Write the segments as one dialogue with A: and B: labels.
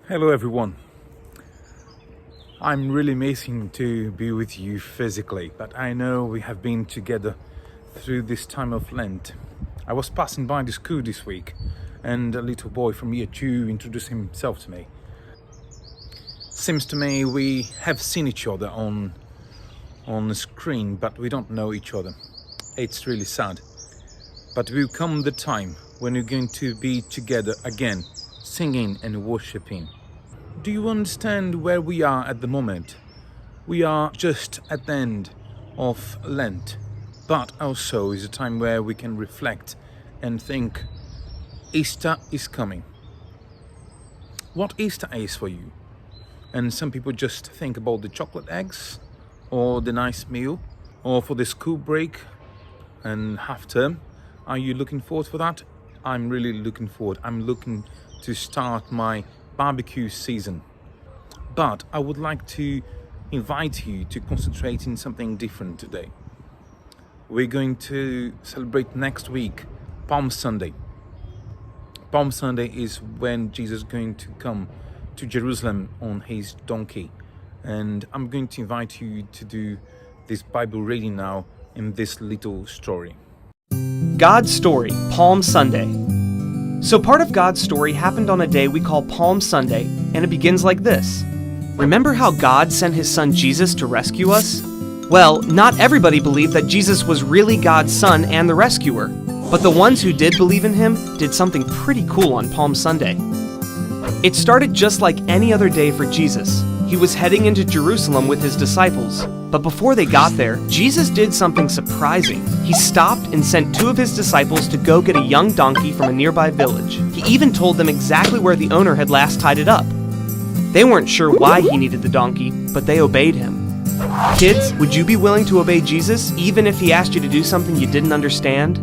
A: Hello everyone. I'm really missing to be with you physically, but I know we have been together through this time of Lent. I was passing by the school this week and a little boy from year 2 introduced himself to me. Seems to me we have seen each other on the screen, but we don't know each other. It's really sad. But will come the time when we're going to be together again, singing and worshiping. Do you understand where we are at the moment? We are just at the end of Lent, but also is a time where we can reflect and think Easter is coming. What Easter is for you? And some people just think about the chocolate eggs or the nice meal or for the school break and half term. Are you looking forward for that? I'm really looking forward. I'm looking to start my barbecue season. But I would like to invite you to concentrate in something different today. We're going to celebrate next week Palm Sunday. Palm Sunday is when Jesus is going to come to Jerusalem on his donkey. And I'm going to invite you to do this Bible reading now in this little story.
B: God's story, Palm Sunday. So part of God's story happened on a day we call Palm Sunday, and it begins like this. Remember how God sent his son Jesus to rescue us? Well, not everybody believed that Jesus was really God's son and the rescuer, but the ones who did believe in him did something pretty cool on Palm Sunday. It started just like any other day for Jesus. He was heading into Jerusalem with his disciples, but before they got there, Jesus did something surprising. He stopped and sent 2 of his disciples to go get a young donkey from a nearby village. He even told them exactly where the owner had last tied it up. They weren't sure why he needed the donkey, but they obeyed him. Kids, would you be willing to obey Jesus even if he asked you to do something you didn't understand?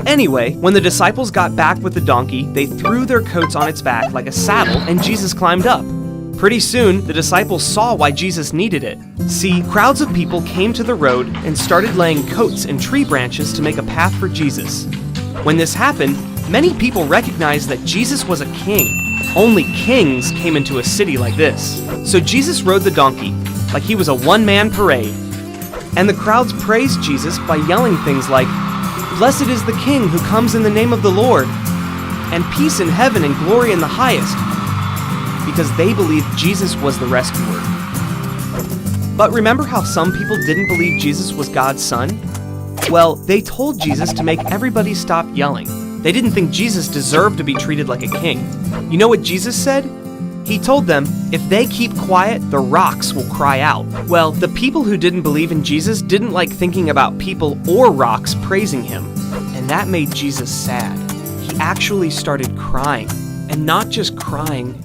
B: Anyway, when the disciples got back with the donkey, they threw their coats on its back like a saddle, and Jesus climbed up. Pretty soon, the disciples saw why Jesus needed it. See, crowds of people came to the road and started laying coats and tree branches to make a path for Jesus. When this happened, many people recognized that Jesus was a king. Only kings came into a city like this. So Jesus rode the donkey, like he was a one-man parade. And the crowds praised Jesus by yelling things like, "Blessed is the King who comes in the name of the Lord," and "Peace in heaven and glory in the highest," because they believed Jesus was the rescuer. But remember how some people didn't believe Jesus was God's son? Well, they told Jesus to make everybody stop yelling. They didn't think Jesus deserved to be treated like a king. You know what Jesus said? He told them, if they keep quiet, the rocks will cry out. Well, the people who didn't believe in Jesus didn't like thinking about people or rocks praising him. And that made Jesus sad. He actually started crying. And not just crying,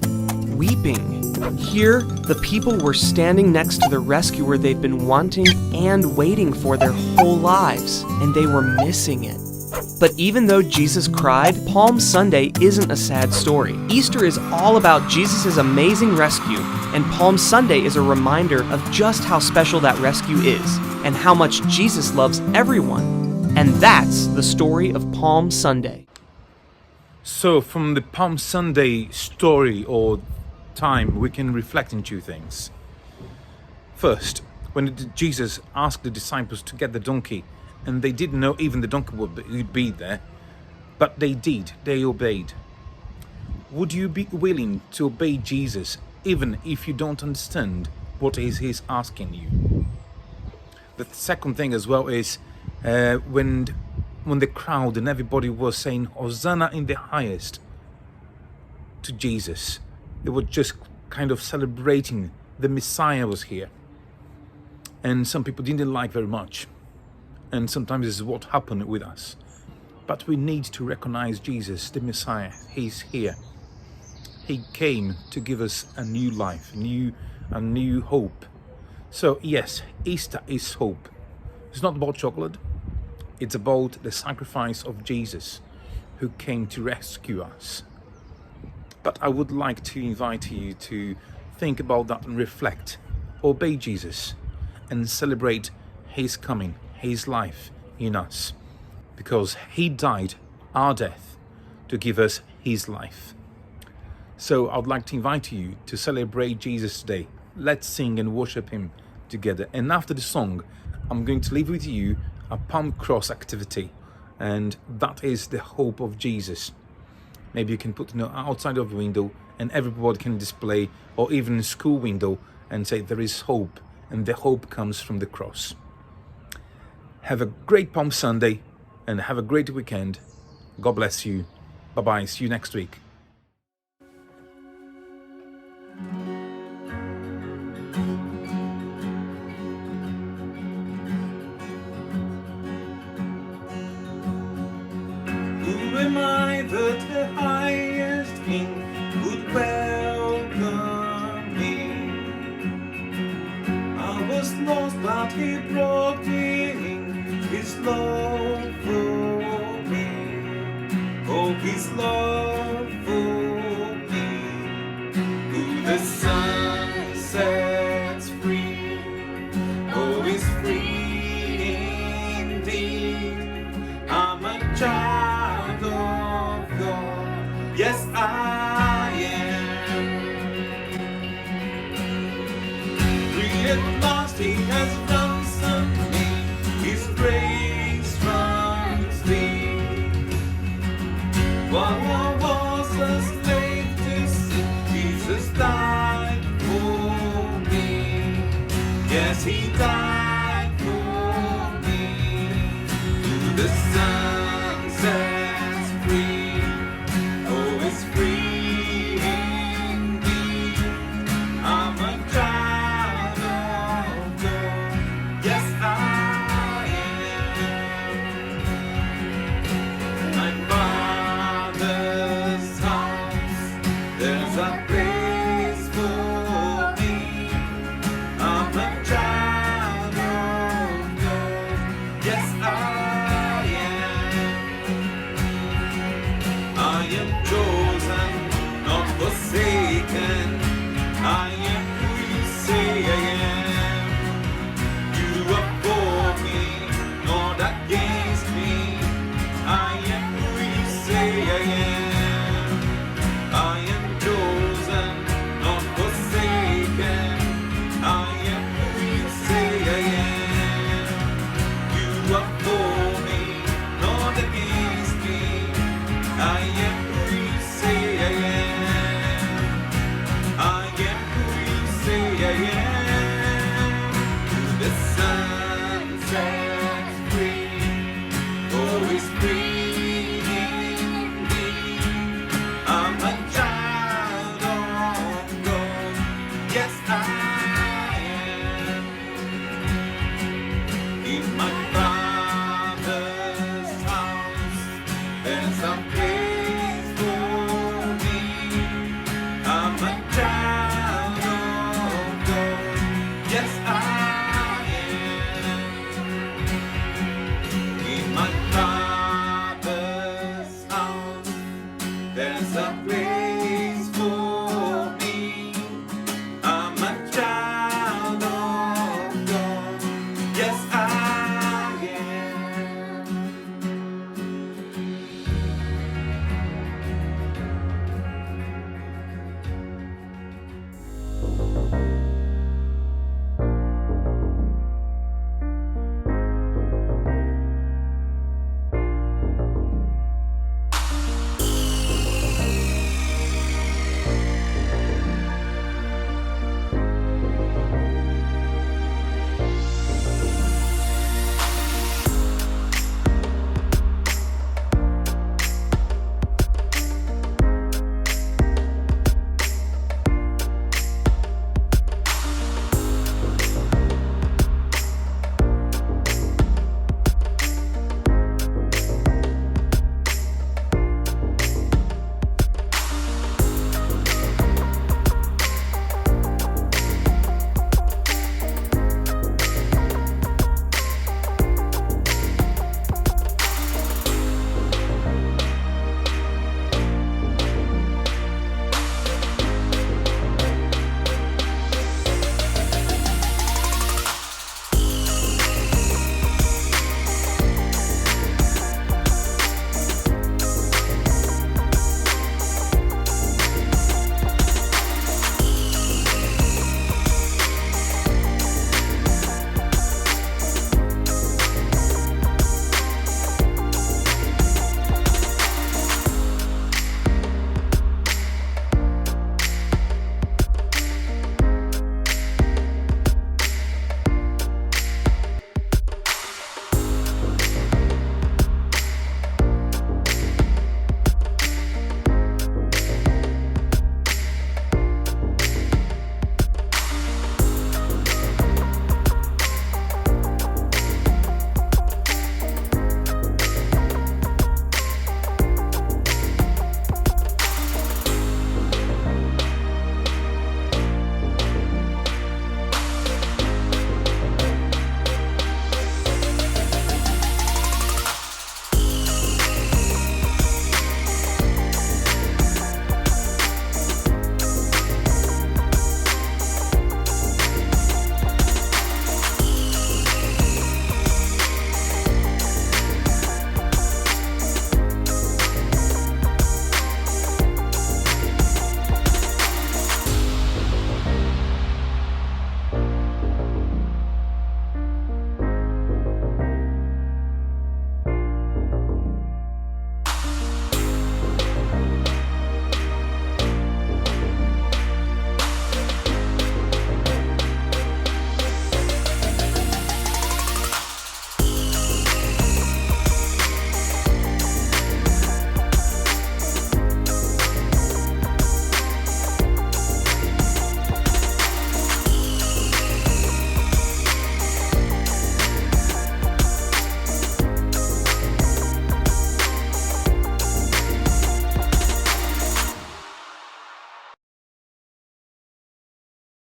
B: weeping. Here, the people were standing next to the rescuer they've been wanting and waiting for their whole lives, and they were missing it. But even though Jesus cried, Palm Sunday isn't a sad story. Easter is all about Jesus' amazing rescue, and Palm Sunday is a reminder of just how special that rescue is, and how much Jesus loves everyone. And that's the story of Palm Sunday.
A: So from the Palm Sunday story or time, we can reflect on 2 things. First, when Jesus asked the disciples to get the donkey, and they didn't know even the donkey would be there, but they did, they obeyed. Would you be willing to obey Jesus even if you don't understand what he's asking you? The second thing as well is when the crowd and everybody was saying Hosanna in the highest to Jesus, they were just kind of celebrating the Messiah was here. And some people didn't like very much. And sometimes this is what happened with us. But we need to recognize Jesus, the Messiah. He's here. He came to give us a new life, a new hope. So yes, Easter is hope. It's not about chocolate. It's about the sacrifice of Jesus who came to rescue us. But I would like to invite you to think about that and reflect. Obey Jesus and celebrate His coming, His life in us, because He died our death to give us His life. So I'd like to invite you to celebrate Jesus today. Let's sing and worship Him together. And after the song, I'm going to leave with you a palm cross activity, and that is the hope of Jesus. Maybe you can put it outside of the window and everybody can display, or even a school window, and say there is hope, and the hope comes from the cross. Have a great Palm Sunday and have a great weekend. God bless you. Bye-bye. See you next week.
C: Who am I that the highest King would welcome me? I was lost, but He brought me in. His love for me, oh, His love for me. Who the sun sets free, oh, is free indeed. I'm a child of God, yes I am. Free at last, He has ransomed me. His grace runs deep. While I was a slave to sin, Jesus died for me. Yes, He died for me. Who the sun sets free, oh, is free indeed. I'm a child of God, yes I am. My Father's house, there's a place for me. I'm a child of God, yes I am. I am chosen, not forsaken.